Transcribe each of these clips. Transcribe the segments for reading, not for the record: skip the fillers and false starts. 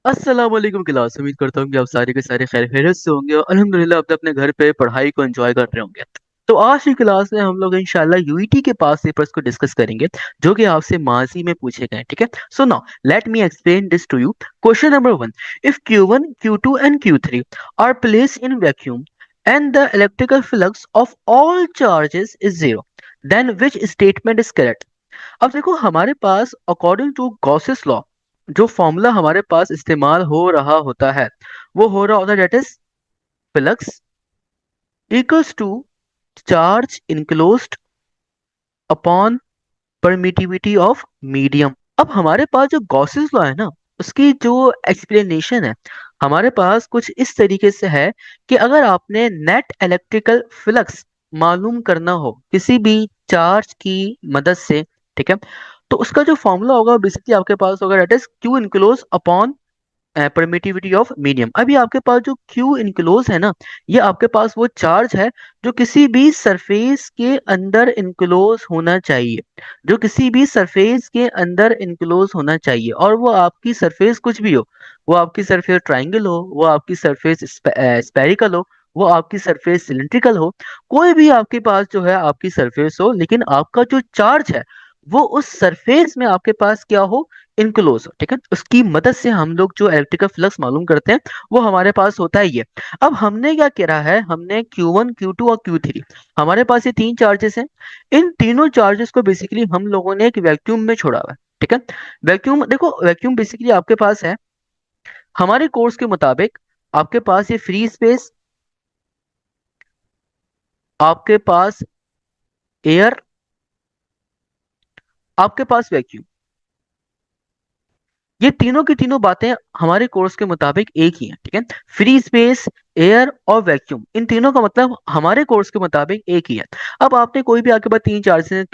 अस्सलाम वालेकुम क्लास। उम्मीद करता हूँ कि आप सारे के सारे खैर खैरियत से होंगे और अल्हम्दुलिल्लाह अपने अपने घर पे पढ़ाई को एंजॉय कर रहे होंगे। तो आज की क्लास में हम लोग इंशाल्लाह यूईटी के पास पेपर्स को डिस्कस करेंगे जो कि आपसे माजी में पूछे गए। ठीक है, so now let me explain this to you. Question number 1, if Q1, Q2 and Q3 are placed in vacuum and the electrical flux of all charges is zero, then which statement is correct? अब देखो हमारे पास according to Gauss's law जो formula हमारे पास इस्तेमाल हो रहा होता है वो हो रहा होता है that is flux equals to charge enclosed upon permittivity of medium. अब हमारे पास जो गॉसेस लॉ है ना उसकी जो एक्सप्लेनेशन है हमारे पास कुछ इस तरीके से है कि अगर आपने नेट इलेक्ट्रिकल फ्लक्स मालूम करना हो किसी भी चार्ज की मदद से, ठीक है, तो उसका जो फॉर्मूला होगा बेसिकली आपके पास होगा that is Q enclose upon permittivity of medium. अभी आपके पास जो क्यू इनक्लोज है ना ये आपके पास वो चार्ज है जो किसी भी सरफेस के अंदर इनक्लोज होना चाहिए, जो किसी भी सरफेस के अंदर इनक्लोज होना चाहिए। और वो आपकी सरफेस कुछ भी हो, वो आपकी सरफेस ट्राइंगल हो, वो आपकी सरफेस स्पेरिकल हो, वो आपकी सरफेस सिलिंड्रिकल हो, कोई भी आपके पास जो है आपकी सरफेस हो, लेकिन आपका जो चार्ज है वो उस सरफेस में आपके पास क्या हो, इनक्लोज हो। ठीक है, उसकी मदद से हम लोग जो इलेक्ट्रिकल फ्लक्स मालूम करते हैं वो हमारे पास होता है ये। अब हमने क्या करा है, हमने Q1, Q2 और Q3, हमारे पास ये तीन चार्जेस हैं। इन तीनों चार्जेस को बेसिकली हम लोगों ने एक वैक्यूम में छोड़ा हुआ है। ठीक है, वैक्यूम देखो, वैक्यूम बेसिकली आपके पास है हमारे कोर्स के मुताबिक आपके पास ये फ्री स्पेस, आपके पास एयर, आपके पास वैक्यूम, ये तीनों की तीनों बातें हमारे कोर्स के मुताबिक एक ही हैं। ठीक है, फ्री स्पेस, एयर और वैक्यूम, इन तीनों का मतलब हमारे कोर्स के मुताबिक एक ही है। अब आपने कोई भी आपके पास तीन चार्जेस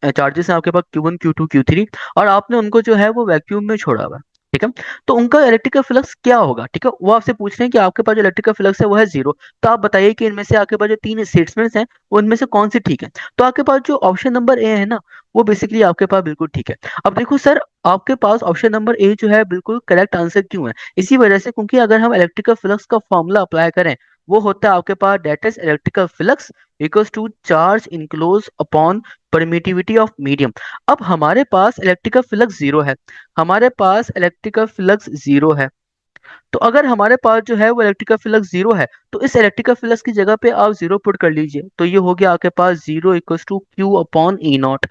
चार्जेस हैं आपके पास Q1, Q2, Q3, और आपने उनको जो है वो वैक्यूम में छोड़ा हुआ है। ठीक है, तो उनका इलेक्ट्रिकल फ्लक्स क्या होगा, ठीक है, वो आपसे पूछ रहे हैं कि आपके पास जो इलेक्ट्रिकल फ्लक्स है वो है जीरो। तो आप बताइए कि इनमें से आपके पास जो तीन स्टेटमेंट्स हैं उनमें से कौन सी ठीक है। तो आपके पास जो ऑप्शन नंबर ए है ना वो बेसिकली आपके पास बिल्कुल ठीक है। अब देखो सर, आपके पास ऑप्शन नंबर ए जो है बिल्कुल करेक्ट आंसर क्यों है, इसी वजह से क्योंकि अगर हम इलेक्ट्रिकल फ्लक्स का फॉर्मूला अप्लाई करें वो होता है आपके पास that is electrical flux equals to charge enclose upon permittivity of medium. अब हमारे पास इलेक्ट्रिकल फ्लक्स जीरो है, हमारे पास इलेक्ट्रिकल फ्लक्स जीरो है। तो अगर हमारे पास जो है वो इलेक्ट्रिकल फ्लक्स जीरो है तो इस इलेक्ट्रिकल फ्लक्स की जगह पे आप जीरो पुट कर लीजिए, तो ये हो गया आपके पास zero equals to Q upon E naught.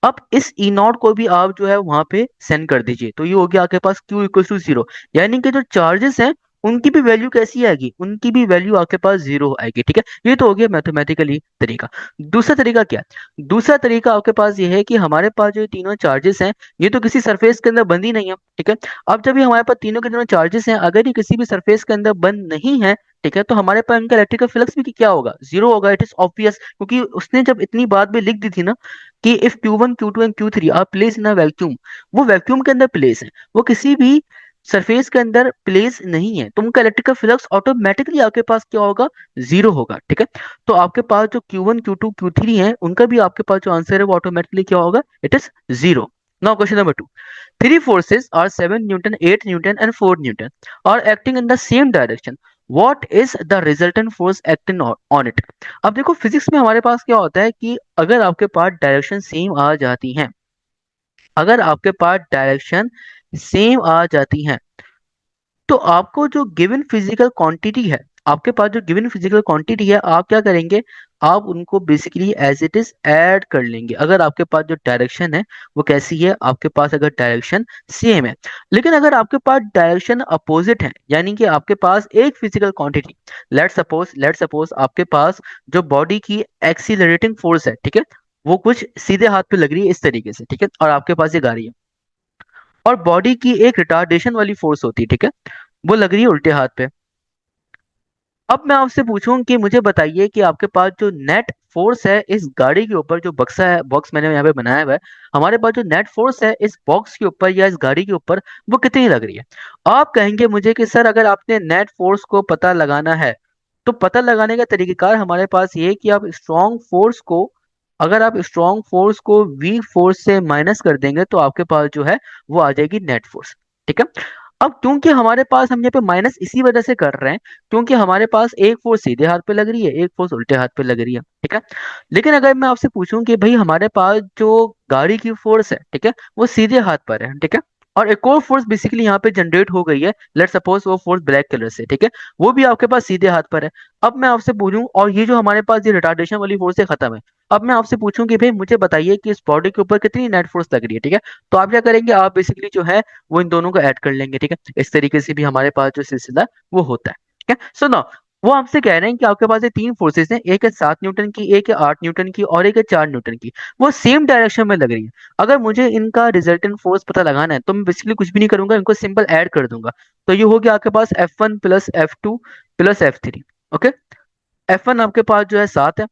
अब इस ई नॉट को भी आप जो है वहां पे सेंड कर दीजिए, तो ये हो गया आपके पास क्यू इक्वल्स टू जीरो। यानी कि जो चार्जेस हैं उनकी भी वैल्यू कैसी आएगी, उनकी भी वैल्यू आपके पास जीरो आएगी। ठीक है, ये तो हो गया मैथमेटिकली तरीका। दूसरा तरीका क्या है, दूसरा तरीका आपके पास ये है कि हमारे पास जो ये तीनों चार्जेस हैं ये तो किसी सरफेस के अंदर बंद ही नहीं है। ठीक है, अब जब ये हमारे पास तीनों के तीनों चार्जेस हैं अगर ये किसी भी सरफेस के अंदर बंद नहीं है, ठीक है, तो हमारे पास इनका इलेक्ट्रिकल फ्लक्स भी क्या होगा, जीरो होगा। इट इज ऑब्वियस, क्योंकि उसने जब इतनी बात भी लिख दी थी ना कि if Q1, Q2 and Q3 are place in a vacuum, वो वैक्यूम के अंदर प्लेस है, वो किसी भी सरफेस के अंदर प्लेस नहीं है, तो उनका इलेक्ट्रिकल फ्लक्स ऑटोमेटिकली आपके पास क्या होगा, जीरो होगा। ठीक है, तो आपके पास जो Q1, Q2, Q3 है उनका भी आपके पास जो आंसर है वो ऑटोमेटिकली क्या होगा, it is zero. Now question number 2, three forces are 7 Newton, 8 Newton, and 4 Newton are acting in the same direction. What is the resultant force acting on it? अब देखो फिजिक्स में हमारे पास क्या होता है कि अगर आपके पास डायरेक्शन सेम आ जाती हैं, अगर आपके पास डायरेक्शन सेम आ जाती हैं तो आपको जो गिवन फिजिकल क्वांटिटी है, आपके पास जो गिवन फिजिकल क्वांटिटी है आप क्या करेंगे, आप उनको basically as it is add कर लेंगे। अगर आपके पास जो डायरेक्शन है वो कैसी है, आपके पास अगर डायरेक्शन सेम है, लेकिन अगर आपके पास डायरेक्शन अपोजिट है, यानी कि आपके पास एक फिजिकल क्वांटिटी, लेट सपोज आपके पास जो बॉडी की एक्सीलरेटिंग फोर्स है, ठीक है, वो कुछ सीधे हाथ पे लग रही है इस तरीके से, ठीक है, और आपके पास ये गाड़ी है, और बॉडी की एक रिटार्डेशन वाली फोर्स होती है, ठीक है, वो लग रही है उल्टे हाथ पे। अब मैं आपसे पूछूं कि मुझे बताइए कि आपके पास जो नेट फोर्स है इस गाड़ी के ऊपर, जो बक्सा है, बॉक्स मैंने यहाँ पे बनाया हुआ है, हमारे पास जो नेट फोर्स है इस बॉक्स के ऊपर या इस गाड़ी के ऊपर वो कितनी लग रही है। आप कहेंगे मुझे कि सर अगर आपने नेट फोर्स को पता लगाना है तो पता लगाने का तरीकेकार हमारे पास ये है कि आप स्ट्रॉन्ग फोर्स को, अगर आप स्ट्रॉन्ग फोर्स को वीक फोर्स से माइनस कर देंगे तो आपके पास जो है वो आ जाएगी नेट फोर्स। ठीक है, अब क्योंकि हमारे पास, हम यहाँ पे माइनस इसी वजह से कर रहे हैं क्योंकि हमारे पास एक फोर्स सीधे हाथ पे लग रही है, एक फोर्स उल्टे हाथ पे लग रही है, ठीक है। लेकिन अगर मैं आपसे पूछूं कि भाई हमारे पास जो गाड़ी की फोर्स है, ठीक है, वो सीधे हाथ पर है, ठीक है, और एक और फोर्स बेसिकली यहाँ पे जनरेट हो गई है, लेट सपोज वो फोर्स ब्लैक कलर से, ठीक है, वो भी आपके पास सीधे हाथ पर है। अब मैं आपसे पूछूं, और ये जो हमारे पास ये रिटार्डेशन वाली फोर्स है खत्म है, अब मैं आपसे पूछूं कि भाई मुझे बताइए कि इस बॉडी के ऊपर कितनी नेट फोर्स लग रही है, ठीक है। तो आप क्या करेंगे, आप बेसिकली जो है वो इन दोनों को ऐड कर लेंगे, ठीक है। इस तरीके से भी हमारे पास जो सिलसिला है, वो होता है, ठीक है। सो नाउ वो आपसे कह रहे हैं कि आपके पास ये तीन फोर्सेस हैं, एक है 7 न्यूटन की, एक है 8 न्यूटन की, और एक है 4 न्यूटन की। वो सेम डायरेक्शन में लग रही है। अगर मुझे इनका रिजल्टेंट फोर्स पता लगाना है तो मैं बेसिकली कुछ भी नहीं करूंगा, इनको सिंपल ऐड कर दूंगा। तो ये हो गया आपके पास F1 plus F2 plus F3। Okay, F1 आपके पास जो है 7 है,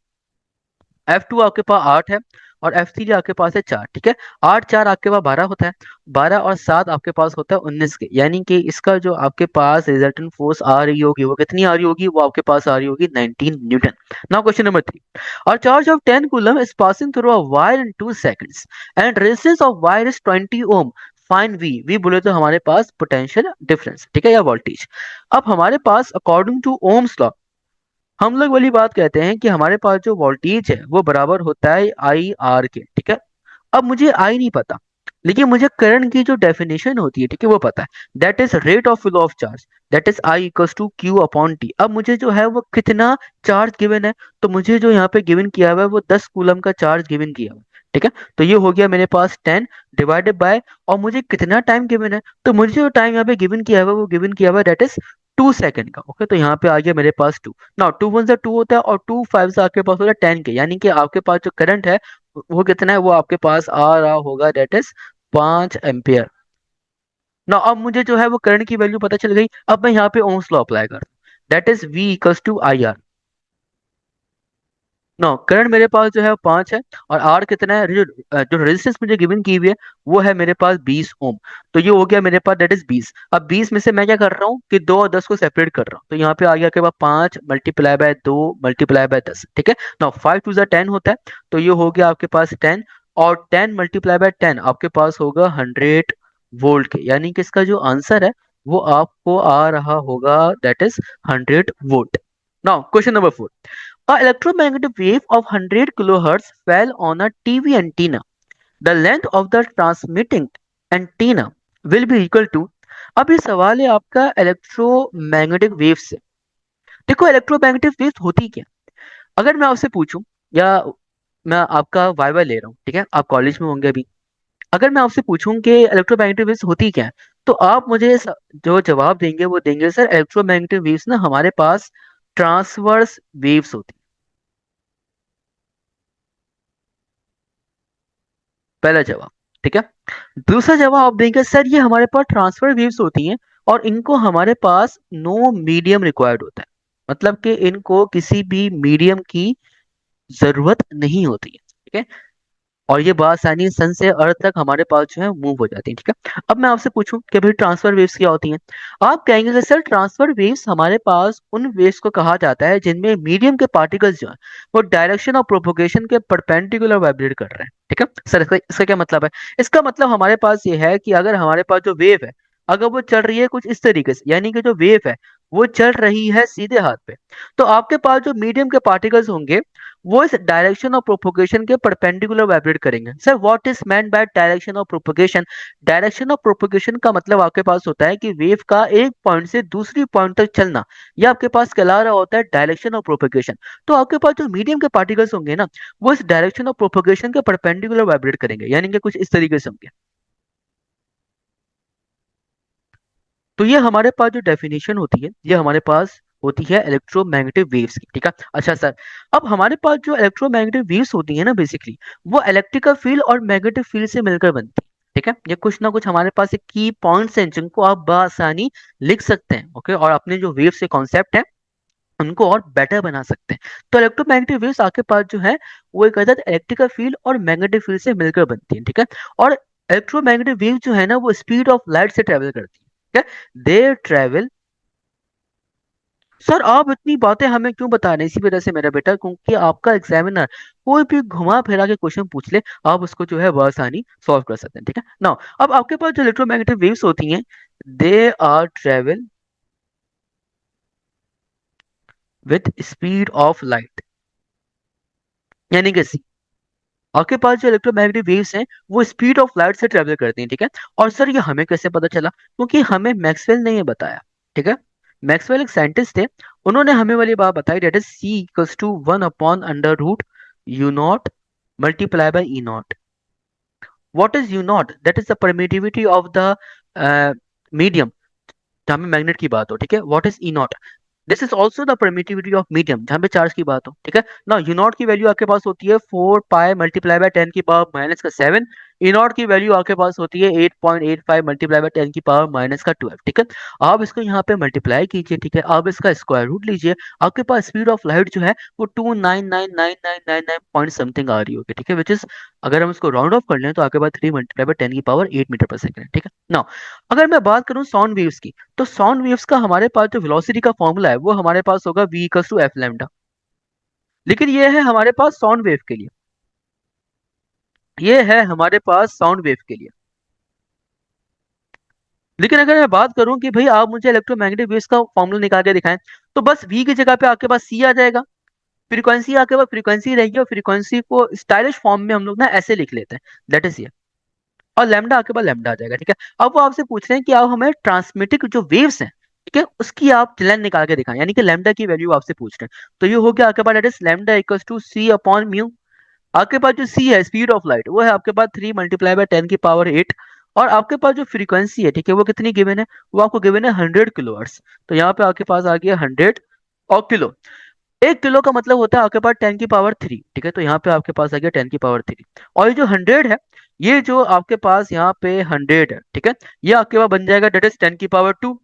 F2 आपके पास 8 है, और F3 आपके पास है 4, ठीक है। 8 4 आपके पास 12 होता है, 12 और 7 आपके पास होता है 19 के, यानी कि इसका जो आपके पास रिजल्टेंट फोर्स आ रही होगी वो कितनी आ रही होगी, वो आपके पास आ रही होगी 19 न्यूटन। नाउ क्वेश्चन नंबर 3, और charge of 10 coulomb is passing through a wire in 2 seconds and resistance of wire is 20 ohm, fine we बोले तो हमारे पास पोटेंशियल डिफरेंस, ठीक है, या वोल्टेज। अब हमारे पास अकॉर्डिंग टू ओम्स लॉ हम लोग वाली बात कहते हैं कि हमारे पास जो वोल्टेज है वो बराबर होता है आई आर के, ठीक है। अब मुझे आई नहीं पता, लेकिन मुझे करंट की जो डेफिनेशन होती है, ठीक है, वो पता है, that is rate of flow of charge, that is I equals to Q upon T. अब मुझे जो है वो कितना चार्ज गिवन है, तो मुझे जो यहाँ पे गिवन किया हुआ है वो 10 कूलम का चार्ज गिवन किया हुआ है, ठीक है। तो ये हो गया मेरे पास 10 डिवाइडेड बाय, और मुझे कितना टाइम गिवन है, तो मुझे जो टाइम यहाँ पे गिवन किया हुआ है वो गिवन किया हुआ है दैट इज 2 सेकंड का। ओके, तो यहाँ पे आ गया मेरे पास 2। ना 2 वन से 2 होता है, और 2 5 से आपके पास होता है 10 के, यानी कि आपके पास जो करंट है वो कितना है, वो आपके पास आ रहा होगा दैट इज 5 एम्पियर। ना अब मुझे जो है वो करंट की वैल्यू पता चल गई, अब मैं यहाँ पे ओम्स लॉ अप्लाई कर, that is V equals to I R. No, current मेरे पास जो है 5 है, और आर कितना है, जो रेजिस्टेंस मुझे गिवन की हुई है वो है मेरे पास 20 ओम। तो ये हो गया मेरे पास दैट इज 20। अब 20 में से मैं क्या कर रहा हूँ कि 2 और 10 को सेपरेट कर रहा हूँ, तो यहाँ पे आ गया के बाद 5 मल्टीप्लाई बाय 2 मल्टीप्लाई बाय 10, ठीक है ना। 5 टू 10 होता है, तो ये हो गया आपके पास 10, और 10 मल्टीप्लाई बाय 10 आपके पास होगा 100 वोल्ट के, यानी कि इसका जो आंसर है वो आपको आ रहा होगा that is 100 volt. Now question number 4, a electromagnetic wave of 100 kilohertz fell on a TV antenna. The length of the transmitting antenna will be equal to। अब ये सवाल है आपका इलेक्ट्रोमैग्नेटिक वेव से। देखो इलेक्ट्रोमैग्नेटिक वेव होती क्या, अगर मैं आपसे पूछूं, या मैं आपका वाइवा ले रहा हूँ, ठीक है, आप कॉलेज में होंगे अभी, अगर मैं आपसे पूछूं कि इलेक्ट्रोमैग्नेटिक वेव्स होती क्या है, तो आप मुझे जो जवाब देंगे वो देंगे सर इलेक्ट्रोमैग्नेटिक वेव्स ना हमारे पास ट्रांसवर्स वेव्स होती। पहला जवाब, ठीक है। दूसरा जवाब आप देंगे सर ये हमारे पास ट्रांसफर वेव्स होती हैं, और इनको हमारे पास नो मीडियम रिक्वायर्ड होता है, मतलब कि इनको किसी भी मीडियम की जरूरत नहीं होती है, ठीक है। और ये बआसानी सन से अर्थ तक हमारे पास जो है मूव हो जाती है, ठीक है। अब मैं आपसे पूछूं कि भाई ट्रांसफर वेव्स क्या होती हैं, आप कहेंगे कि सर ट्रांसफर वेव्स हमारे पास उन वेव्स को कहा जाता है जिनमें मीडियम के पार्टिकल्स जो है वो डायरेक्शन ऑफ प्रोपोगेशन के परपेंडिकुलर वाइब्रेट कर रहे हैं, ठीक है सर। इसका क्या मतलब है, इसका मतलब हमारे पास ये है कि अगर हमारे पास जो वेव है अगर वो चल रही है कुछ इस तरीके से, यानी कि जो वेव है वो चल रही है सीधे हाथ पे, तो आपके पास जो मीडियम के पार्टिकल्स होंगे वो इस डायरेक्शन ऑफ प्रोपोगेशन के परपेंडिकुलर वाइब्रेट करेंगे। Sir what is meant by direction of propagation, direction of propagation का मतलब आपके पास होता है कि वेव का एक पॉइंट से दूसरी पॉइंट तक चलना, यह आपके पास कहला रहा होता है डायरेक्शन ऑफ प्रोपोगेशन। तो आपके पास जो मीडियम के पार्टिकल्स होंगे ना वो इस डायरेक्शन ऑफ प्रोपोगेशन के परपेंडिकुलर वाइब्रेट करेंगे, यानी कि कुछ इस तरीके से होंगे। तो ये हमारे पास जो डेफिनेशन होती है ये हमारे पास होती है इलेक्ट्रोमैग्नेटिक वेव्स की, ठीक है। अच्छा सर, अब हमारे पास जो इलेक्ट्रोमैग्नेटिक वेव्स होती है ना बेसिकली वो इलेक्ट्रिकल फील्ड और मैग्नेटिक फील्ड से मिलकर बनती है, ठीक है। ये कुछ ना कुछ हमारे पास एक की पॉइंट्स हैं जिनको आप बआसानी लिख सकते हैं, ओके, और अपने जो वेव्स के कॉन्सेप्ट है उनको और बेटर बना सकते हैं। तो इलेक्ट्रोमैग्नेटिक वेव्स आपके पास जो है वो एक अदद इलेक्ट्रिकल फील्ड और मैग्नेटिक फील्ड से मिलकर बनती है, ठीक है। और इलेक्ट्रोमैग्नेटिक वेव जो है ना वो स्पीड ऑफ लाइट से ट्रेवल करती है, ठीक है, दे ट्रेवल। सर आप इतनी बातें हमें क्यों बता रहे हैं, इसी वजह से मेरा बेटा, क्योंकि आपका एग्जामिनर कोई भी घुमा फिरा के क्वेश्चन पूछ ले आप उसको जो है बआसानी सॉल्व कर सकते हैं, ठीक है ना। अब आपके पास जो इलेक्ट्रोमैग्नेटिक वेव्स होती हैं they are travel with speed of light, यानी कि आपके पास जो इलेक्ट्रोमैग्नेटिक वेव्स हैं वो स्पीड ऑफ लाइट से ट्रेवल करती हैं, ठीक है। और सर ये हमें कैसे पता चला? क्योंकि हमें मैक्सवेल ने ये बताया, ठीक है। मैक्सवेल एक साइंटिस्ट थे, उन्होंने हमें वाली बात बताई, that is C equals to 1/√, u naught multiply by E naught. What is u naught? That is the permittivity of the medium, जहाँ पे मैग्नेट की बात हो, ठीक है। What is E naught? This is also the permittivity of medium, जहाँ पे charge की बात हो, ठीक है ना। यू नॉट की वैल्यू आपके पास होती है 4 पाई मल्टीप्लाई बाय 10⁻⁻⁷। ई नॉट की वैल्यू आपके पास होती है 8.85 मल्टीप्लाई बाय 10⁻⁻², ठीक है। आप इसको यहाँ पे मल्टीप्लाई कीजिए, ठीक है। आप इसका स्क्वायर रूट लीजिए, आपके पास स्पीड ऑफ लाइट जो है वो 2999999 पॉइंट समथिंग आ रही होगी, ठीक है। विच इज, अगर हम इसको राउंड ऑफ कर लें तो आपके पास 3 × 10⁸ मीटर पर सेकंड, ठीक है ना। अगर मैं बात करूं साउंड वेव्स की, तो साउंड वेव्स का हमारे पास जो वेलोसिटी का फॉर्मूला है वो हमारे पास होगा v equals to F lambda. लेकिन ये है हमारे पास साउंड वेव के लिए, ये है हमारे पास साउंड वेव के लिए। लेकिन अगर मैं बात करूं कि भाई आप मुझे इलेक्ट्रोमैग्नेटिक वेव्स का फॉर्मूला निकाल के दिखाएं, तो बस v की जगह पे आपके पास c आ जाएगा, फ्रीक्वेंसी आपके पास फ्रीक्वेंसी रहेगी, और फ्रीक्वेंसी को स्टाइलिश फॉर्म में हम लोग ना ऐसे लिख लेते हैं, दैट इज ये। और लैम्डा आपके पास लैम्डा आ जाएगा, ठीक है। अब वो आपसे पूछ रहे हैं कि आप हमें ट्रांसमिटिक जो वेव्स हैं, ठीक है, उसकी आप लेंथ निकाल के दिखाएं, यानी कि लैम्डा की वैल्यू आपसे पूछ रहे हैं। तो ये हो गया आपके पास, that is lambda equals to c/μ। आपके पास जो c है, स्पीड ऑफ लाइट, वो है आपके पास 3 × 10⁸ और आपके पास जो फ्रीक्वेंसी है, ठीक है, वो कितनी गिवन है? वो आपको गिवन है 100 kHz। तो यहाँ पे आपके पास आ गया 100 और किलो। 1 किलो का मतलब होता है आपके पास 10⁻3, ठीक है। तो यहाँ पे आपके पास आ गया 10⁻3। और ये जो 100 है, ये जो आपके पास यहाँ पे 100 है, ठीक है, ये आपके पास बन जाएगा डेट इज 10⁻2।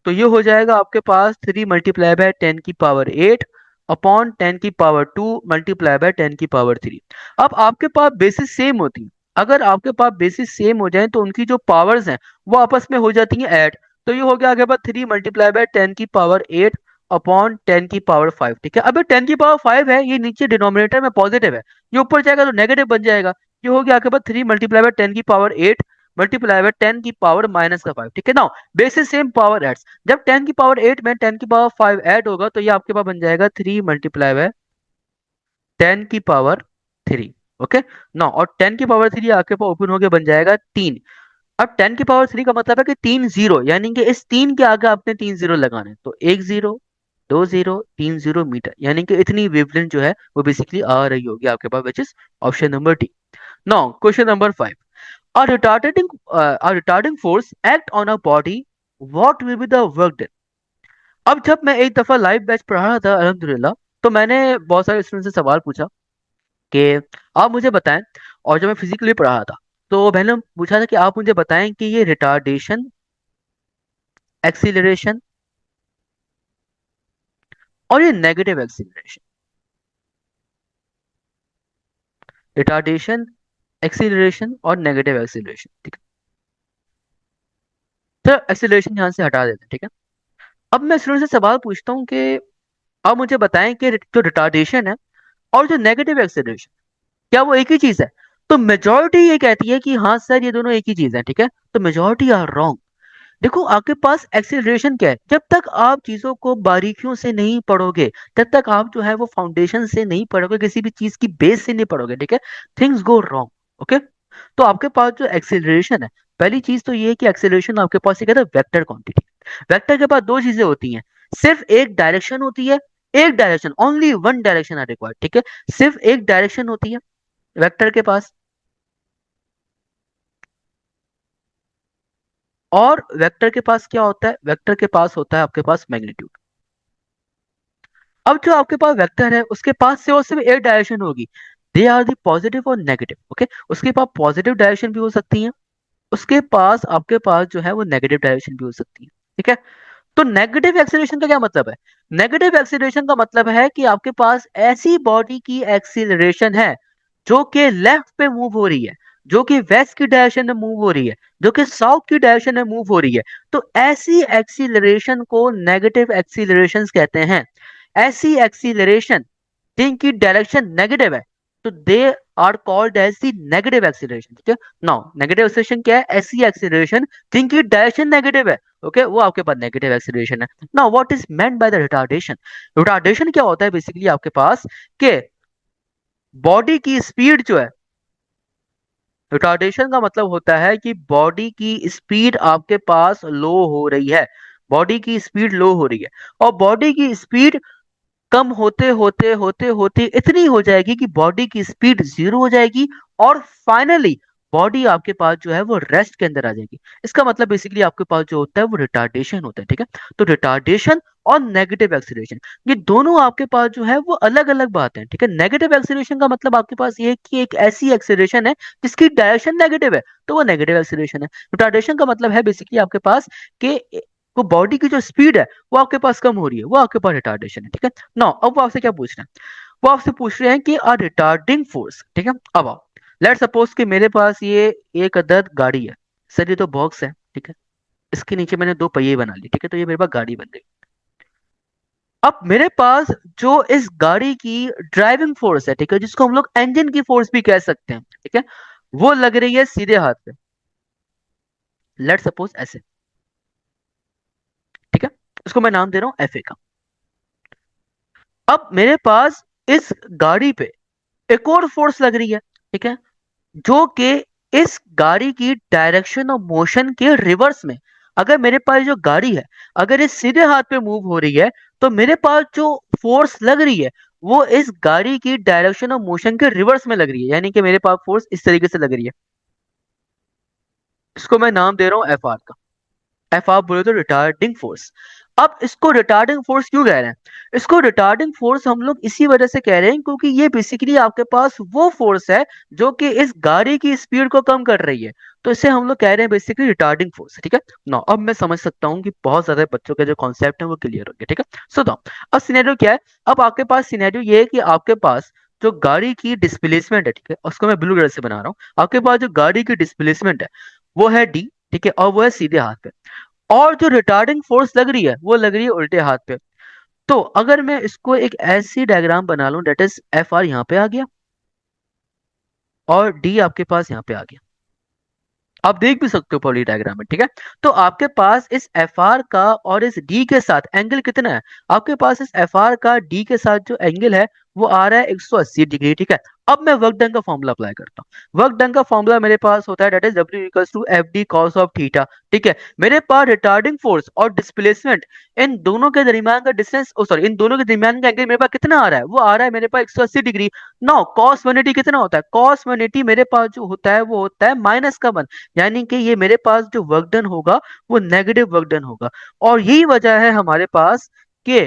तो ये हो जाएगा आपके पास 3 × 10⁸ अपॉन 10⁻2 मल्टीप्लाई बाय 10⁻3। अब आपके पास बेसिस सेम होती है, अगर आपके पास बेसिस सेम हो जाए तो उनकी जो पावर्स हैं वो आपस में हो जाती हैं ऐड। तो ये हो गया आपके पास 3 × 10⁻8 अपॉन 10⁵, ठीक है। अब ये 10⁵ है, ये नीचे डिनोमिनेटर में पॉजिटिव है, ये ऊपर जाएगा तो नेगेटिव बन जाएगा। ये हो गया आपके पास 3 × 10⁸ मल्टीप्लाई बाय 10⁻⁻⁵, ठीक है ना। बेसिस सेम पावर एड्स, जब 10⁸ में 10⁵ ऐड होगा तो ये आपके पास बन जाएगा 3 × 10⁻3, ओके ना। और 10⁻3 आपके पास ओपन होके बन जाएगा 3। अब 10⁻3 का मतलब है कि 3 0, यानी कि इस 3 के आगे आपने 3 0 लगाने, तो 1 0 2 0 3 0 मीटर, यानी कि इतनी वेवलेंथ जो है वो बेसिकली आ रही होगी आपके पास, which is option number D. Now question number 5, a retarding force act on a body, what will be the work done? अब जब मैं एक दफा लाइव बैच पढ़ा रहा था अल्हम्दुलिल्लाह, तो मैंने बहुत सारे स्टूडेंट से सवाल पूछा कि आप मुझे बताएं, और जब मैं फिजिकली पढ़ा रहा था तो मैंने पूछा था कि आप मुझे बताएं कि ये रिटार्डेशन, एक्सीलरेशन और ये नेगेटिव एक्सीलरेशन, रिटार्डेशन, एक्सीलरेशन और नेगेटिव एक्सीलरेशन, ठीक है। तो एक्सीलरेशन यहाँ से हटा देते हैं, ठीक है। अब मैं स्टूडेंट से सवाल पूछता हूँ कि आप मुझे बताएं कि जो रिटार्डेशन है और जो नेगेटिव एक्सीलरेशन, क्या वो एक ही चीज है? तो मेजोरिटी ये कहती है कि हाँ सर ये दोनों एक ही चीज है, ठीक है। तो मेजोरिटी आर रॉन्ग। देखो आपके पास एक्सीलरेशन क्या है, जब तक आप चीजों को बारीकियों से नहीं पढ़ोगे, तब तक आप जो है वो फाउंडेशन से नहीं पढ़ोगे, किसी भी चीज की बेस से नहीं पढ़ोगे, ठीक है, थिंग्स गो रॉन्ग, ओके। तो आपके पास जो एक्सीलरेशन है, पहली चीज तो ये है कि एक्सीलरेशन आपके पास एक है वेक्टर क्वांटिटी। वेक्टर के पास दो चीजें होती हैं, सिर्फ एक डायरेक्शन होती है, एक direction, only one direction are required, ठीक है, सिर्फ एक डायरेक्शन होती है वेक्टर के पास। और वेक्टर के पास क्या होता है? वेक्टर के पास होता है आपके पास मैग्नीट्यूड। अब जो आपके पास वेक्टर है उसके पास से और सिर्फ एक डायरेक्शन होगी, दे आर दी पॉजिटिव और नेगेटिव, ओके। उसके पास पॉजिटिव डायरेक्शन भी हो सकती है, उसके पास आपके पास जो है वो नेगेटिव डायरेक्शन भी हो सकती है, ठीक है। तो नेगेटिव एक्सीलरेशन का क्या मतलब है? नेगेटिव एक्सीलरेशन का मतलब है कि आपके पास ऐसी बॉडी की एक्सीलरेशन है जो कि लेफ्ट पे मूव हो रही है, जो कि वेस्ट की डायरेक्शन में मूव हो रही है, जो कि साउथ की डायरेक्शन में मूव हो रही है। तो ऐसी एक्सीलरेशन को नेगेटिव एक्सीलरेशन कहते हैं। ऐसी एक्सीलरेशन जिनकी डायरेक्शन नेगेटिव है, तो they are called as the negative acceleration. ठीक है, नाउ नेगेटिव एक्सीलरेशन क्या है? ऐसी एक्सीलरेशन जिनकी डायरेक्शन नेगेटिव है, ओके, वो आपके पास नेगेटिव एक्सीलरेशन है। Now what is meant by the retardation? Retardation क्या होता है बेसिकली आपके पास के बॉडी की स्पीड जो है, रिटार्डेशन का मतलब होता है कि बॉडी की स्पीड आपके पास लो हो रही है, बॉडी की स्पीड लो हो रही है, और बॉडी की स्पीड कम होते होते होते होते इतनी हो जाएगी कि बॉडी की स्पीड जीरो हो जाएगी, और फाइनली बॉडी आपके पास जो है वो रेस्ट के अंदर आ जाएगी। इसका मतलब बेसिकली आपके पास जो होता है वो रिटार्डेशन होता है। ठीक है, तो रिटार्डेशन और नेगेटिव एक्सीलरेशन, ये दोनों आपके पास जो है वो अलग अलग बात है। ठीक है, नेगेटिव एक्सीलरेशन का मतलब आपके पास ये है कि एक ऐसी एक्सीलरेशन है जिसकी डायरेक्शन नेगेटिव है, तो वो नेगेटिव एक्सीलरेशन है। रिटार्डेशन का मतलब है बेसिकली आपके पास कि वो बॉडी की जो स्पीड है वो आपके पास कम हो रही है, वो आपके पास रिटार्डेशन है। ठीक है, नाउ अब वो आपसे क्या पूछ रहे हैं? वो आपसे पूछ रहे हैं कि अ रिटार्डिंग फोर्स। ठीक है, अब आओ, लेट सपोज कि मेरे पास ये एक अदद गाड़ी है। सर ये तो बॉक्स है, ठीक है, इसके नीचे मैंने दो पहिए बना लिए। ठीक है, तो ये मेरे पास गाड़ी बन गई। अब मेरे पास जो इस गाड़ी की ड्राइविंग फोर्स है, ठीक है, जिसको हम लोग इंजन की फोर्स भी कह सकते हैं, ठीक है, वो लग रही है सीधे हाथ पे। लेट सपोज ऐसे, ठीक है, उसको मैं नाम दे रहा हूं एफ ए का। अब मेरे पास इस गाड़ी पे एक और फोर्स लग रही है, ठीक है, जो कि इस गाड़ी की डायरेक्शन ऑफ मोशन के रिवर्स में। अगर मेरे पास जो गाड़ी है, अगर ये सीधे हाथ पे मूव हो रही है, तो मेरे पास जो फोर्स लग रही है वो इस गाड़ी की डायरेक्शन ऑफ मोशन के रिवर्स में लग रही है, यानी कि मेरे पास फोर्स इस तरीके से लग रही है। इसको मैं नाम दे रहा हूं एफ आर का। एफ आप बोले तो रिटार्डिंग फोर्स। अब इसको रिटार्डिंग फोर्स क्यों कह रहे हैं? इसको रिटार्डिंग फोर्स हम लोग इसी वजह से कह रहे हैं क्योंकि ये बेसिकली आपके पास वो फोर्स है जो कि इस गाड़ी की स्पीड को कम कर रही है, तो इसे हम लोग कह रहे हैं बेसिकली रिटार्डिंग फोर्स। ठीक है ना, अब मैं समझ सकता हूँ कि बहुत ज्यादा बच्चों के जो कॉन्सेप्ट है वो क्लियर हो गया। ठीक है, सो तो अब सिनेरियो क्या है? अब आपके पास सिनेरियो ये है कि आपके पास जो गाड़ी की डिस्प्लेसमेंट है, ठीक है, उसको मैं ब्लू कलर से बना रहा हूँ। आपके पास जो गाड़ी की डिस्प्लेसमेंट है वो है डी, ठीक है, और वो है सीधे हाथ पे, और जो रिटार्डिंग फोर्स लग रही है वो लग रही है उल्टे हाथ पे। तो अगर मैं इसको एक ऐसी डायग्राम बना लूं, डेट इज एफ आर यहाँ पे आ गया और डी आपके पास यहाँ पे आ गया। आप देख भी सकते हो पॉली डायग्राम में। ठीक है, तो आपके पास इस एफ आर का और इस डी के साथ एंगल कितना है? आपके पास इस एफ आर का डी के साथ जो एंगल है वो आ रहा है 180 डिग्री। ठीक है, अब मैं वर्क डन का फॉर्मूला अप्लाई करता हूँ। वर्क डन का फॉर्मूला मेरे पास होता है, that is W equals to F D cos of theta. ठीक है, मेरे पास रिटार्डिंग फोर्स और डिस्प्लेसमेंट, इन दोनों के दरमियान का डिस्टेंस, ओ सॉरी, इन दोनों के दरमियान का एंगल मेरे पास कितना आ रहा है? वो आ रहा है मेरे पास 180 डिग्री। नाउ कॉस 180 कितना होता है? कॉस 180 मेरे पास जो होता है वो होता है माइनस का 1, यानी कि ये मेरे पास जो वर्क डन होगा वो नेगेटिव वर्क डन होगा। और यही वजह है हमारे पास कि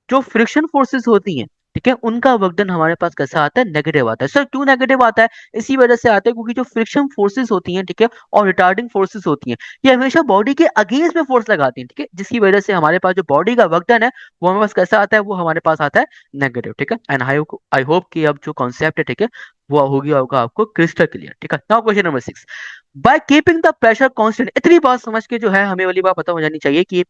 जो फ्रिक्शन फोर्सेस होती हैं, ठीक है, उनका वर्क डन हमारे पास कैसा आता है? नेगेटिव आता है। सर क्यों नेगेटिव आता है? इसी वजह से आता है क्योंकि जो फ्रिक्शन फोर्सेस होती हैं, ठीक है, और रिटार्डिंग फोर्सेस होती हैं, ये हमेशा बॉडी के अगेंस्ट में फोर्स लगाती हैं, ठीक है, जिसकी वजह से हमारे पास जो बॉडी का वर्क डन है वो हमारे पास कैसा आता है? वो हमारे पास आता है नेगेटिव। ठीक है, एंड आई होप कि अब जो कॉन्सेप्ट है, ठीक है, वो होगी होगा आपको क्रिस्टल क्लियर। ठीक है, now question number 6, by keeping the pressure constant. इतनी बात समझ के जो है हमें वाली बात पता हो जानी चाहिए कि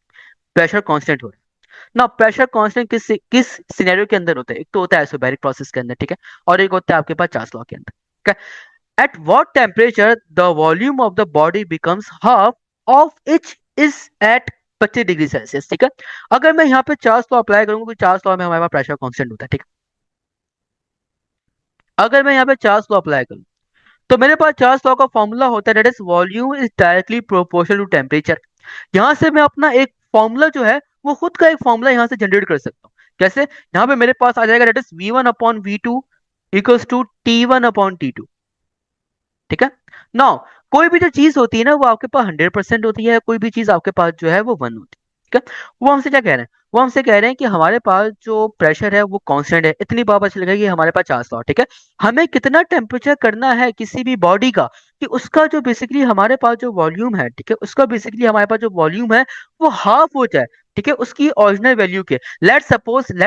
प्रेशर कांस्टेंट हो रहा है ना। प्रेशर कांस्टेंट किस सिनेरियो के अंदर होता है? एक तो होता है आइसोबैरिक प्रोसेस के अंदर, ठीक है, और एक होता है आपके पास चार्ल्स लॉ के अंदर। ठीक है, at what temperature the volume of the body becomes half of each is at 25 degree Celsius. ठीक है, अगर मैं यहाँ पे चार्ल्स लॉ अप्लाई करूंगा, तो चार्ल्स लॉ में हमारे पास प्रेशर कांस्टेंट होता है। ठीक है, अगर मैं यहाँ पे चार्ल्स लॉ अप्लाई करूँ तो मेरे पास चार्ल्स लॉ का फॉर्मूला होता है, that is volume is directly proportional to temperature. यहां से मैं अपना एक फॉर्मूला जो है वो खुद का एक फॉर्मूला यहां से जनरेट कर सकता हूँ। कैसे? यहाँ पे मेरे पास आ जाएगा, that is V1/V2 equals to T1/T2। ठीक है, नाउ कोई भी जो चीज होती है ना वो आपके पास 100% होती है, कोई भी चीज आपके पास जो है वो 1 होती है। ठीक है, वो हमसे क्या कह रहे हैं? वो हमसे कह रहे हैं कि हमारे पास जो प्रेशर है वो कांस्टेंट है। इतनी बात पता चल गई कि हमारे पास 400। ठीक है, हमें कितना टेम्परेचर करना है किसी भी बॉडी का कि उसका जो बेसिकली हमारे पास जो वॉल्यूम है, ठीक है, उसका बेसिकली हमारे पास जो वॉल्यूम है वो हाफ हो जाए, ठीक है, उसकी ओरिजिनल वैल्यू के। लेट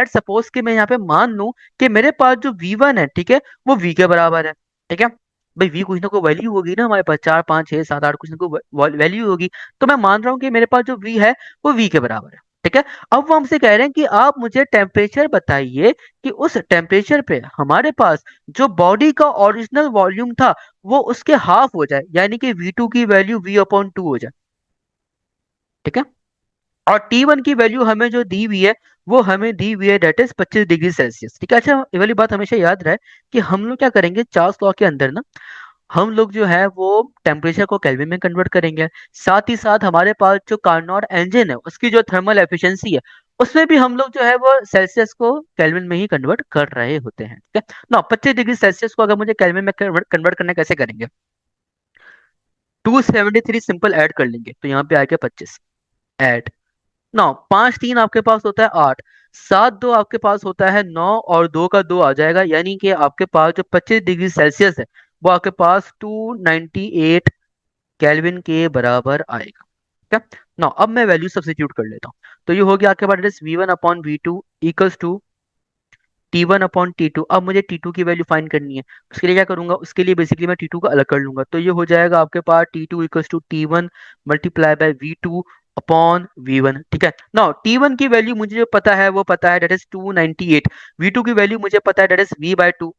सपोज कि मैं यहाँ पे मान लूं कि मेरे पास जो V1 है, ठीक है, वो V के बराबर है। ठीक है, भाई वी कुछ ना कोई वैल्यू होगी ना हमारे पास, 4 5 6 7 8 कुछ ना कोई वैल्यू होगी। तो मैं मान रहा हूँ कि मेरे पास जो वी है वो वी के बराबर है। ठीक है। अब वो हमसे कह रहे हैं कि आप मुझे टेम्परेचर बताइए कि उस टेम्परेचर पे हमारे पास जो बॉडी का ओरिजिनल वॉल्यूम था वो उसके हाफ हो जाए, यानी कि V2 की वैल्यू V/2 हो जाए। ठीक है। और T1 की वैल्यू हमें जो दी हुई है वो हमें दी हुई है दैट इज 25 डिग्री सेल्सियस। ठीक है। अच्छा, ये वाली बात हमेशा याद रहे कि हम लोग क्या करेंगे, चार्ल्स लॉ के अंदर ना हम लोग जो है वो टेम्परेचर को केल्विन में कन्वर्ट करेंगे। साथ ही साथ हमारे पास जो कार्नोट इंजन है उसकी जो थर्मल एफिशिएंसी है उसमें भी हम लोग जो है वो सेल्सियस को केल्विन में ही कन्वर्ट कर रहे होते हैं। ठीक है ना। 25 डिग्री सेल्सियस को अगर मुझे केल्विन में कन्वर्ट करना कैसे करेंगे, 273 सिंपल ऐड कर लेंगे तो यहाँ पे आएगा 25 ऐड। नौ, पांच तीन आपके पास होता है 8, सात दो आपके पास होता है 9 और दो का दो आ जाएगा, यानी कि आपके पास जो 25 डिग्री सेल्सियस है वो आपके पास 298 केल्विन के बराबर आएगा। ठीक है ना। अब मैं वैल्यू सब्स्टिट्यूट कर लेता हूँ। तो ये हो गया आपके पास V1/V2 इक्वल्स टू T1/T2। अब मुझे T2 की वैल्यू फाइंड करनी है। उसके लिए क्या करूंगा, उसके लिए बेसिकली मैं T2 को अलग कर लूंगा। तो ये हो जाएगा आपके पास T2 equals to T1 multiply by V2/V1। ठीक है ना। T1 की वैल्यू मुझे जो पता है वो पता है दैट इज 298। V2 की वैल्यू मुझे पता है दैट इज V/2।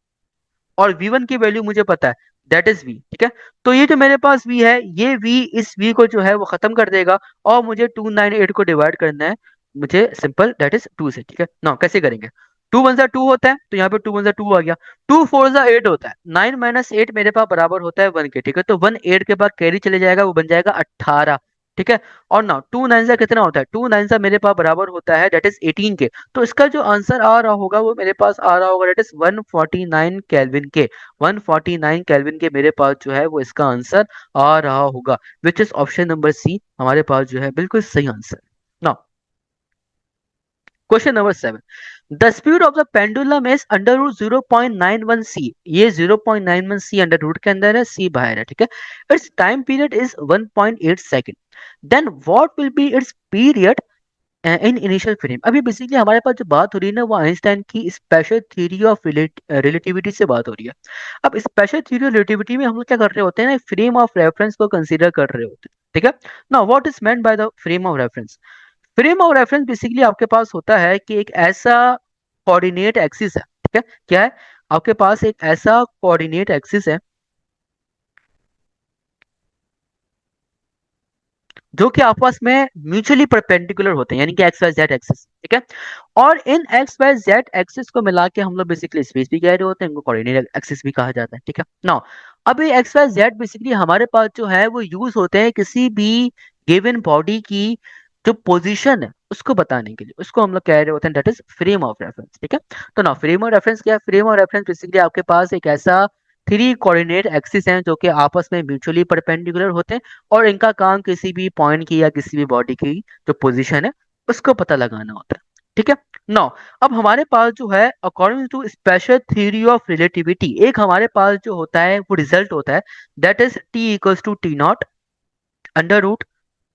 और V1 की वैल्यू मुझे पता है दैट इज V। ठीक है। तो ये जो मेरे पास V है, ये V इस V को जो है वो खत्म कर देगा और मुझे 298 को डिवाइड करना है मुझे सिंपल दैट इज 2 से। ठीक है ना। कैसे करेंगे, 2 1 2 होता है तो यहाँ पे 2 1 2 आ गया। 2 4 8 होता है, 9 - 8 मेरे पास बराबर होता है 1 के। ठीक है। तो 1 8 के बाद कैरी चले जाएगा, वो बन जाएगा 18। ठीक है। और ना 2 9 सा कितना होता है, 2 9 सा मेरे पास बराबर होता है दैट इज 18 के। तो इसका जो आंसर आ रहा होगा वो मेरे पास आ रहा होगा दैट इज 149 केल्विन के। 149 केल्विन के मेरे पास जो है वो इसका आंसर आ रहा होगा, which is option number C हमारे पास जो है बिल्कुल सही answer. Now question number 7, the speed of the pendulum is under root 0.91 C. ये 0.91 सी अंडर रूट के अंदर है, सी बाहर है। ठीक है। Its time period is 1.8 second, then what will be its period in initial frame. अभी बेसिकली हमारे पास जो बात हो रही है ना वो आइंस्टाइन की स्पेशल थ्योरी ऑफ रिलेटिविटी से बात हो रही है। अब स्पेशल थ्योरी ऑफ रिलेटिविटी में हम लोग क्या कर रहे होते हैं ना, फ्रेम ऑफ रेफरेंस को कंसीडर कर रहे होते हैं। ठीक है। Now what is meant by the frame of reference. Frame of reference basically आपके पास होता है कि एक ऐसा कोऑर्डिनेट एक्सिस है। ठीक है। क्या है, आपके पास एक ऐसा कोऑर्डिनेट एक्सिस है जो कि आपस में म्यूचुअली परपेंडिकुलर होते हैं, यानी कि एक्स वाई जेड एक्सिस। ठीक है। और इन एक्स वाई जेड एक्सिस को मिला के हम लोग बेसिकली स्पेस भी कह रहे होते हैं, इनको कोऑर्डिनेट एक्सिस भी कहा जाता है। ठीक है। नाउ अब ये एक्स वाई जेड बेसिकली हमारे पास जो है वो यूज होते हैं किसी भी गिवन बॉडी की जो पोजीशन है उसको बताने के लिए, उसको हम लोग कह रहे होते हैं that is frame of reference. ठीक है। तो ना फ्रेम ऑफ रेफरेंस क्या है, फ्रेम ऑफ रेफरेंस बेसिकली आपके पास एक ऐसा थ्री कोऑर्डिनेट एक्सिस हैं जो कि आपस में म्यूचुअली परपेंडिकुलर होते हैं और इनका काम किसी भी पॉइंट की या किसी भी बॉडी की जो पोजीशन है उसको पता लगाना होता है। ठीक है। नाउ अब हमारे पास जो है according to special theory of relativity एक हमारे पास जो होता है वो रिजल्ट होता है that is T=T0 under root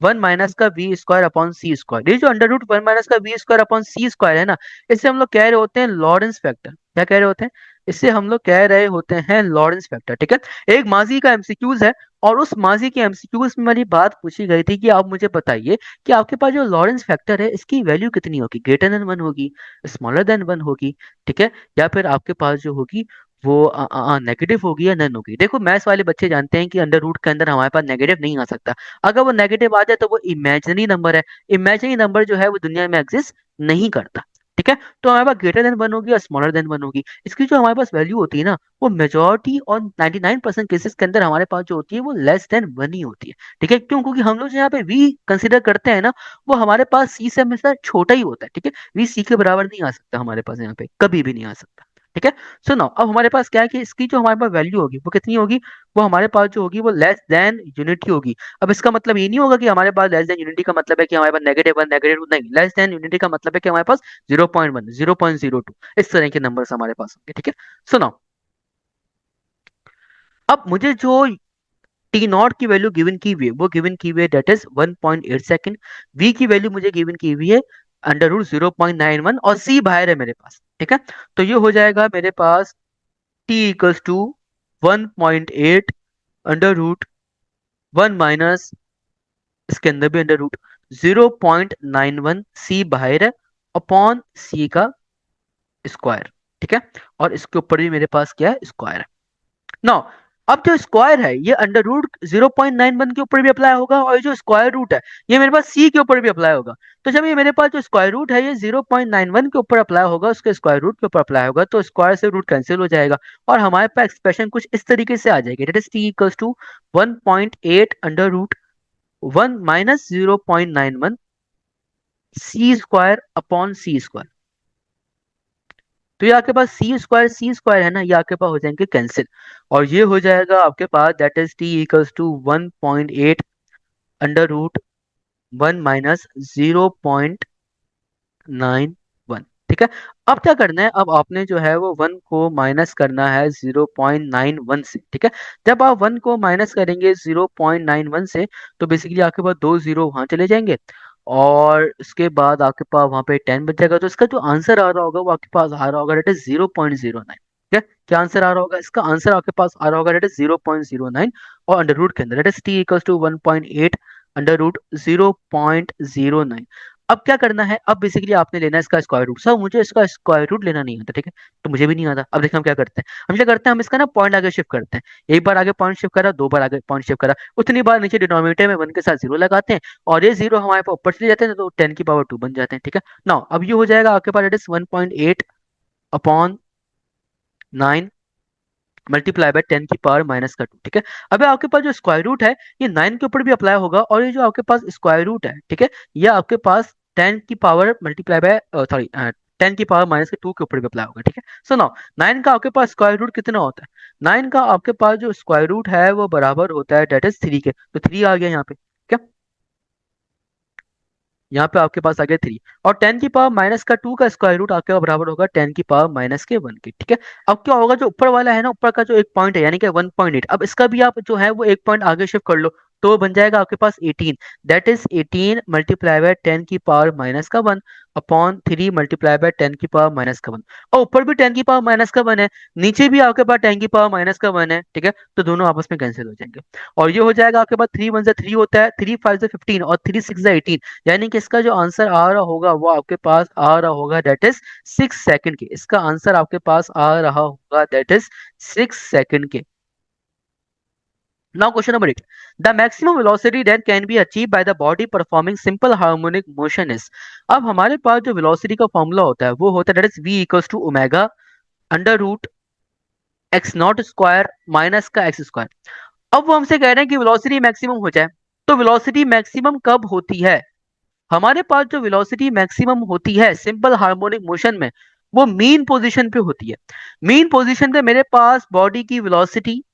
1 - का V² अपॉन C²। ये जो अंडर रूट 1 - का V² अपॉन C² है ना, इससे हम लोग कह रहे होते हैं लॉरेंस फैक्टर। क्या कह रहे होते हैं, इससे हम लोग कह रहे होते हैं लॉरेंस फैक्टर। ठीक है। एक माजी का एमसीक्यूज है और उस माजी के एमसीक्यूज में मेरी बात पूछी गई थी कि आप मुझे बताइए कि आपके पास जो लॉरेंस फैक्टर है इसकी वैल्यू कितनी होगी, ग्रेटर देन 1 होगी, स्मॉलर देन 1 होगी। ठीक है। या फिर आपके पास जो होगी वो नेगेटिव होगी या नन होगी। देखो मैथ्स वाले बच्चे जानते हैं कि अंडर रूट के अंदर हमारे पास नेगेटिव नहीं आ सकता। अगर वो नेगेटिव आ जाए तो वो इमेजिनरी नंबर है, इमेजिनरी नंबर जो है वो दुनिया में एग्जिस्ट नहीं करता। ठीक है। तो हमारे पास ग्रेटर देन 1 होगी और स्मॉलर देन 1 होगी। इसकी जो हमारे पास वैल्यू होती है ना वो मेजोरिटी और 99% केसेस के अंदर हमारे पास जो होती है वो लेस देन 1 ही होती है। ठीक है। क्यों, क्योंकि हम लोग जो यहाँ पे वी कंसिडर करते हैं ना वो हमारे पास सी से हमेशा छोटा ही होता है। ठीक है। वी सी के बराबर नहीं आ सकता हमारे पास, यहाँ पे कभी भी नहीं आ सकता। ठीक है। सुनो अब हमारे पास क्या है कि इसकी जो हमारे पास वैल्यू होगी वो कितनी होगी, वो हमारे पास जो होगी वो लेस देन यूनिटी होगी। अब इसका मतलब ये नहीं होगा कि हमारे पास लेस देन यूनिटी का मतलब है कि हमारे पास -1 -2 नहीं, लेस देन यूनिटी का मतलब है कि हमारे पास 0.1 0.02 इस तरह के नंबर्स हमारे पास होंगे। ठीक है। सुनो अब मुझे जो टी नॉट की वैल्यू गिवन की हुई है वो गिवन की हुई है दैट इज 1.8 सेकेंड। वी की वैल्यू मुझे गिवन की हुई है अंडर रूट 0.91 और सी बाहर है मेरे पास। ठीक है। तो ये हो जाएगा मेरे पास T=, 1.8 अंडर रूट 1 माइनस, इसके अंदर भी अंडर रूट 0.91 सी बाहर है अपॉन सी का स्क्वायर। ठीक है, और इसके ऊपर भी मेरे पास क्या है, स्क्वायर है। नाउ अब जो स्क्वायर है ये अंडर रूट 0.91 के ऊपर भी अप्लाई होगा, और जो स्क्वायर रूट है ये मेरे पास सी के ऊपर भी अप्लाई होगा। तो जब ये मेरे पास जो स्क्वायर रूट है ये 0.91 के ऊपर अप्लाई होगा, उसके स्क्वायर रूट के ऊपर अप्लाई होगा, तो स्क्वायर से रूट कैंसिल हो जाएगा, और हमारे पास एक्सप्रेशन कुछ इस तरीके से आ जाएगी, that is T equals to 1.8 under root 1 minus 0.91 C square upon C square. तो ये आपके पास सी स्क्वायर है ना, ये आपके पास हो जाएंगे कैंसिल, और ये हो जाएगा आपके पास that is T equals to 1.8 under root 1 minus 0.91। ठीक है, अब क्या करना है, अब आपने जो है वो 1 को माइनस करना है 0.91 से। ठीक है, जब आप 1 को माइनस करेंगे 0.91 से, तो बेसिकली आपके पास दो जीरो वहां चले जाएंगे, और उसके बाद आपके पास वहां पे 10 बच जाएगा, तो इसका जो आंसर आ रहा होगा वो आपके पास आ रहा होगा दैट इज 0.09। ठीक है, क्या आंसर आ रहा होगा, इसका आंसर आपके पास आ रहा होगा दैट इज 0.09, और अंडर रूट के अंदर that is T equals to 1.8 under root 0.09। अब क्या करना है, अब बेसिकली आपने लेना है इसका स्क्वायर रूट। सर मुझे इसका स्क्वायर रूट लेना नहीं आता, ठीक है, तो मुझे भी नहीं आता। अब देखिए हम क्या करते हैं, हम क्या करते हैं, हम इसका ना पॉइंट आगे शिफ्ट करते हैं, एक बार आगे पॉइंट शिफ्ट करा, दो बार आगे पॉइंट शिफ्ट करा, उतनी बार नीचे डिनोमिनेटर में 1 के साथ जीरो लगाते हैं, और ये जीरो हमारे पास ऊपर चले जाते हैं, तो 10 की पावर 2 बन जाते हैं। ठीक है, नाउ अब ये हो जाएगा आपके पास it is 1.8 upon 9 multiply by 10 की पावर -2। ठीक है, अब आपके पास जो स्क्वायर रूट है ये 9 के ऊपर भी अप्लाई होगा, और ये जो आपके पास स्क्वायर रूट है, ठीक है, ये आपके पास 10 की पावर मल्टीप्लाई बाय सॉरी 10 की पावर -2 के ऊपर भी अप्लाई होगा। ठीक है, सो नाउ 9 का आपके पास स्क्वायर रूट कितना होता है, 9 का आपके पास जो स्क्वायर रूट है वो बराबर होता है डेट इज 3 के, तो 3 आ गया यहाँ पे। ठीक है, यहाँ पे आपके पास आ गया 3, और 10 की पावर -2 का स्क्वायर रूट आपके पास बराबर होगा 10 की पावर-1 के। ठीक है, अब क्या होगा, जो ऊपर वाला है ना, ऊपर का जो एक पॉइंट है यानी कि 1.8, अब इसका भी आप जो है वो एक पॉइंट आगे शिफ्ट कर लो, तो वो बन जाएगा आपके पास 18, दैट इज 18 मल्टीप्लाई बाय 10 की पावर-1 अपॉन 3 मल्टीप्लाई बाय 10 की पावर-1, और ऊपर भी 10 की पावर-1 है, नीचे भी आपके पास 10 की पावर-1 है। ठीक है, तो दोनों आपस में कैंसिल हो जाएंगे, और ये हो जाएगा आपके पास 3 1 से 3 होता है, 3 5 से 15, और 3 6 से 18, यानी कि इसका जो आंसर आ रहा होगा वो आपके पास आ रहा होगा दैट इज 6 सेकंड के, इसका आंसर आपके पास आ रहा होगा दैट इज 6 सेकंड के। Now question number 8, the maximum velocity that can be achieve by the body performing simple harmonic motion is. अब हमारे पास जो वेलोसिटी का फॉर्मूला होता है वो होता है that is v equals to omega under root X naught square minus का एक्स स्क्वायर। अब वो हमसे कह रहे हैं कि वेलोसिटी मैक्सिमम हो जाए, तो वेलोसिटी मैक्सिमम कब होती है, हमारे पास जो वेलोसिटी मैक्सिमम होती है सिंपल हार्मोनिक मोशन में, वो मीन पोजीशन पे होती है। मीन पोजीशन पे मेरे पास बॉडी की वेलोसिटी,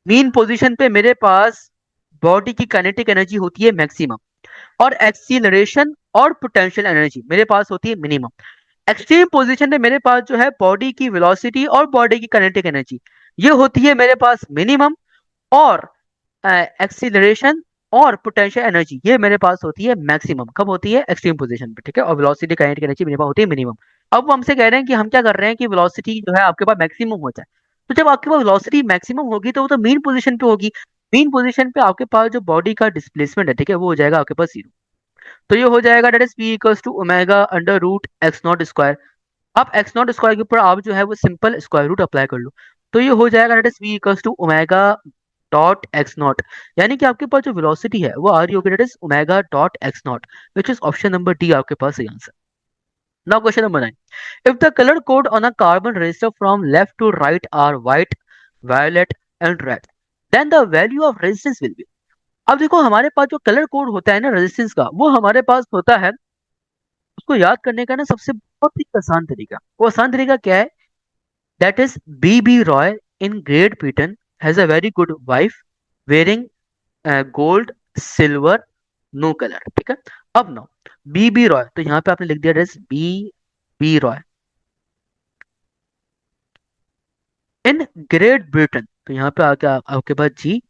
मीन पोजीशन पे मेरे पास बॉडी की काइनेटिक एनर्जी होती है मैक्सिमम, और एक्सीलरेशन और पोटेंशियल एनर्जी मेरे पास होती है मिनिमम। एक्सट्रीम पोजीशन पे मेरे पास जो है बॉडी की वेलोसिटी और बॉडी की काइनेटिक एनर्जी ये होती है मेरे पास मिनिमम, और एक्सीलरेशन और पोटेंशियल एनर्जी ये मेरे पास होती है मैक्सिमम। कब होती है, एक्सट्रीम पोजीशन पे। ठीक है, और वेलोसिटी काइनेटिक एनर्जी मेरे पास होती है मिनिमम। अब वो हमसे कह रहे हैं कि हम क्या कर रहे हैं कि वेलोसिटी जो है आपके पास मैक्सिमम हो जाए, तो जब आपके पास वेलोसिटी मैक्सिमम होगी तो वो तो मीन पोजीशन पे होगी, मीन पोजीशन पे आपके पास जो बॉडी का डिस्प्लेसमेंट है, ठीक है, वो हो जाएगा आपके पास 0। तो ये हो जाएगा that is p equals to omega under root X naught square. आप एक्स नॉट स्क्वायर के ऊपर आप जो है वो सिंपल स्क्वायर रूट अप्लाई कर लो, तो ये हो जाएगा that is v equals to omega dot X naught, यानी कि आपके पास जो वेलोसिटी है वो आ रही होगी that is omega dot X naught, which is option number D आपके पास सही answer. Now question number 9, if the colour code on a carbon resistor from left to right are white violet and red, then the value of resistance will be. अब देखो हमारे पास जो colour code होता है ना रेजिस्टेंस का, वो हमारे पास होता है, उसको याद करने का ना सबसे बहुत ही आसान तरीका, वो आसान तरीका क्या है, that is B Roy in Great Britain has a very good wife wearing gold silver no colour. ठीक है, अब नो बी रॉय, तो यहाँ पे आपने लिख दिया that is B Roy in Great Britain, तो यहाँ पे आके आपके पास जी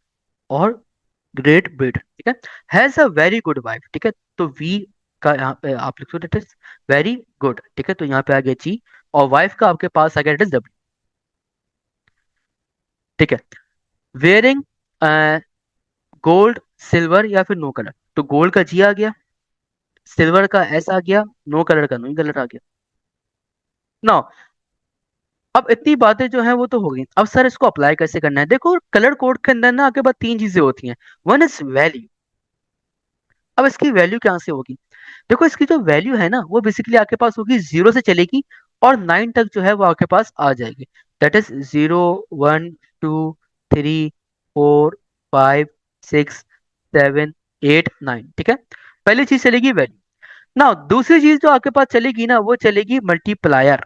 और ग्रेट ब्रिटेन। ठीक है, has a very good wife. ठीक है, तो वी का यहाँ पे आप लिख दो दैट इज वेरी गुड। ठीक है, तो यहाँ पे आ गया जी, और वाइफ का आपके पास आ गया दैट इज डब्ल्यू। ठीक है, वेयरिंग गोल्ड, सिल्वर या फिर नो कलर। तो गोल्ड का जी आ गया, सिल्वर का एस आ गया, नो कलर का नो कलर आ गया। नाउ अब इतनी बातें जो है वो तो हो गई, अब सर इसको अप्लाई कैसे करना है। देखो कलर कोड के अंदर ना आपके पास तीन चीजें होती हैं। One is value. अब इसकी वैल्यू कहाँ से होगी। देखो इसकी जो वैल्यू है ना वो बेसिकली आपके पास होगी, जीरो से चलेगी और नाइन तक जो है वो आपके पास आ जाएगी। That is zero, one, two, three, four, five, six, seven, eight, nine. ठीक है, पहली चीज चलेगी वैल्यू। ना दूसरी चीज जो आपके पास चलेगी ना वो चलेगी मल्टीप्लायर।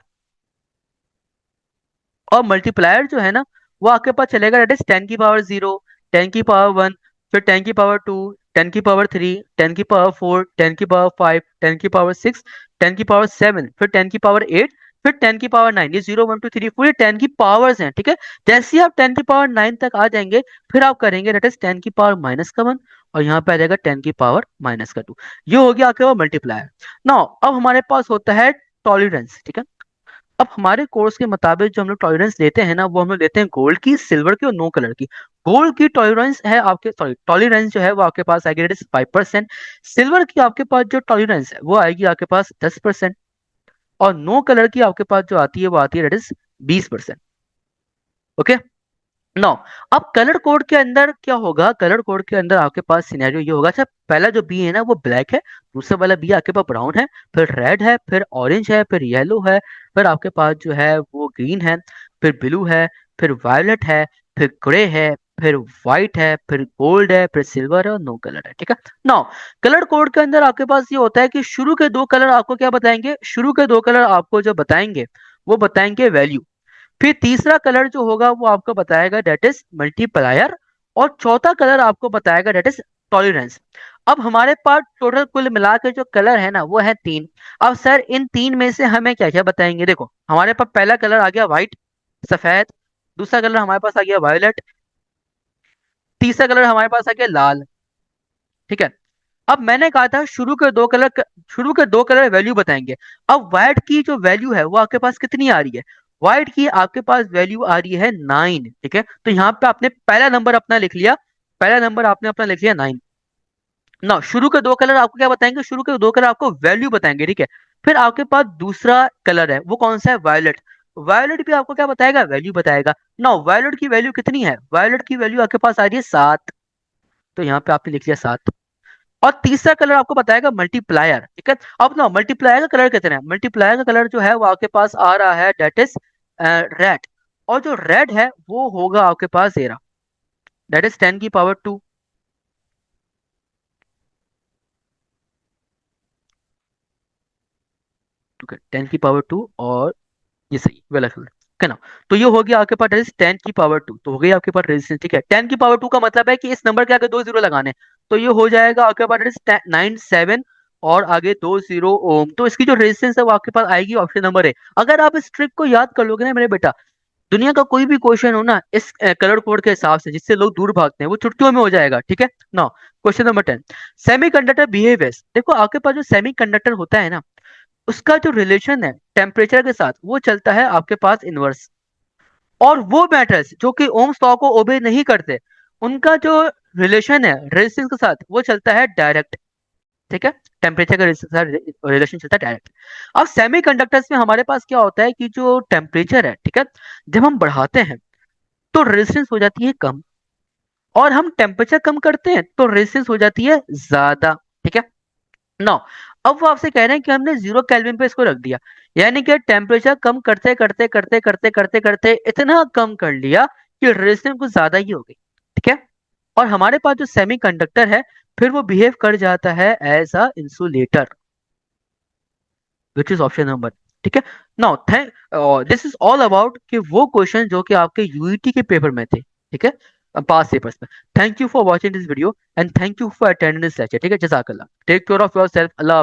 और मल्टीप्लायर जो है ना वो आपके पास चलेगा, दैट इज 10 की पावर 0, 10 की पावर 1, फिर 10 की पावर 2, 10 की पावर 3, 10 की पावर 4, 10 की पावर 5, 10 की पावर 6, 10 की पावर 7, फिर 10 की पावर 8, फिर 10 की पावर 9। ये 0 1 2 3 4 ये 10 की पावर्स हैं। ठीक है, जैसे ही आप 10 की पावर 9 तक आ जाएंगे फिर आप करेंगे दैट इज 10 की पावर -1 और यहाँ पे आ जाएगा 10 की पावर -2। ये हो गया आपके पास मल्टीप्लायर। नाउ अब हमारे पास होता है टॉलरेंस। ठीक है, अब हमारे कोर्स के मुताबिक जो हम लोग टॉलरेंस लेते हैं ना वो हम लोग लेते हैं गोल्ड की, सिल्वर की और नो कलर की। गोल्ड की टॉलरेंस है आपके, सॉरी टॉलरेंस जो है वो आपके पास आएगी दैट इज 5%। सिल्वर की आपके पास जो टॉलरेंस है वो आएगी आपके पास 10%। और नो कलर की आपके पास जो आती है वो आती है दैट इज 20%। ओके, नो अब कलर कोड के अंदर क्या होगा, कलर कोड के अंदर आपके पास सिनेरियो ये होगा। अच्छा पहला जो बी है ना वो ब्लैक है, दूसरा वाला बी आपके पास ब्राउन है, फिर रेड है, फिर ऑरेंज है, फिर येलो है, फिर आपके पास जो है वो ग्रीन है, फिर ब्लू है, फिर वायलेट है, फिर ग्रे है, फिर व्हाइट है, फिर गोल्ड है, फिर सिल्वर है और नो कलर है। ठीक है, नाउ कलर कोड के अंदर आपके पास ये होता है कि शुरू के दो कलर आपको क्या बताएंगे, शुरू के दो कलर आपको जो बताएंगे वो बताएंगे वैल्यू। फिर तीसरा कलर जो होगा वो आपको बताएगा डेट इज मल्टीप्लायर। और चौथा कलर आपको बताएगा डेट इज टॉलरेंस। अब हमारे पास टोटल कुल मिला के जो कलर है ना वो है तीन। अब सर इन तीन में से हमें क्या क्या बताएंगे। देखो हमारे पास पहला कलर आ गया व्हाइट, सफेद। दूसरा कलर हमारे पास आ गया वायलेट। तीसरा कलर हमारे पास आ गया लाल। ठीक है, अब मैंने कहा था शुरू के दो कलर वैल्यू बताएंगे। अब व्हाइट की जो वैल्यू है वो आपके पास कितनी आ रही है, व्हाइट की आपके पास वैल्यू आ रही है 9। ठीक है, तो यहाँ पे आपने पहला नंबर अपना लिख लिया, पहला नंबर आपने अपना लिख लिया 9। ना शुरू के दो कलर आपको क्या बताएंगे, शुरू के दो कलर आपको वैल्यू बताएंगे। ठीक है, फिर आपके पास दूसरा कलर है वो कौन सा है, वायलेट। वायलेट भी आपको क्या बताएगा, वैल्यू बताएगा ना। वायलेट की वैल्यू कितनी है, वायलेट की वैल्यू आपके पास आ रही है 7। तो यहाँ पे आपने लिख लिया 7। और तीसरा कलर आपको बताएगा मल्टीप्लायर। ठीक है, अब ना मल्टीप्लायर का कलर कितना है, मल्टीप्लायर का कलर जो है वो आपके पास आ रहा है डेट इज रेड। और जो रेड है वो होगा आपके पास 13, डेट इज 10 की पावर 2। ठीक है, 10 की पावर 2 और ये सही वाला कलर है ना। तो ये हो गया आपके पास रेजिस्टेंस 10 की पावर 2, तो हो गई आपके पास रेजिस्टेंस। ठीक है, 10 की पावर 2 का मतलब है कि इस नंबर के आगे दो जीरो लगाने, तो ये हो जाएगा आपके पास 97 और आगे दो जीरो ओम। तो इसकी जो रेजिस्टेंस है वो आपके पास आएगी ऑप्शन नंबर ए। अगर आप इस ट्रिक को याद कर लोगे ना मेरे बेटा, दुनिया का कोई भी क्वेश्चन हो ना इस कलर कोड के हिसाब से जिससे लोग दूर भागते हैं वो चुटकियों में हो जाएगा। ठीक है ना। Question number 10, semiconductor behaviours. देखो आपके पास जो सेमीकंडक्टर होता है ना उसका जो रिलेशन है टेम्परेचर के साथ वो चलता है आपके पास इनवर्स। और वो मेटल्स जो कि ओम्स लॉ को ओबे नहीं करते उनका जो रिलेशन है रेजिस्टेंस के साथ वो चलता है डायरेक्ट। ठीक है, टेम्परेचर का रिलेशन चलता है डायरेक्ट। अब सेमीकंडक्टर्स में हमारे पास क्या होता है कि जो टेम्परेचर है, ठीक है, जब हम बढ़ाते हैं तो रेजिस्टेंस हो जाती है कम, और हम टेम्परेचर कम करते हैं तो रेजिस्टेंस हो जाती है ज्यादा। ठीक है, नो अब वो आपसे कह रहे हैं कि हमने 0 केल्विन पे इसको रख दिया, यानी कि टेम्परेचर कम करते करते करते करते करते करते इतना कम कर लिया कि रेजिस्टेंस कुछ ज्यादा ही हो गई। ठीक है, और हमारे पास जो सेमीकंडक्टर है फिर वो बिहेव कर जाता है as a insulator, which is option number. ठीक है, now thank, this is all about कि वो क्वेश्चन जो कि आपके यूईटी के पेपर में थे। ठीक है, पास पेपर्स में। Thank you for watching this video and thank you for attending this lecture. ठीक है, जजाकल्लाह, take care of your self, Allah.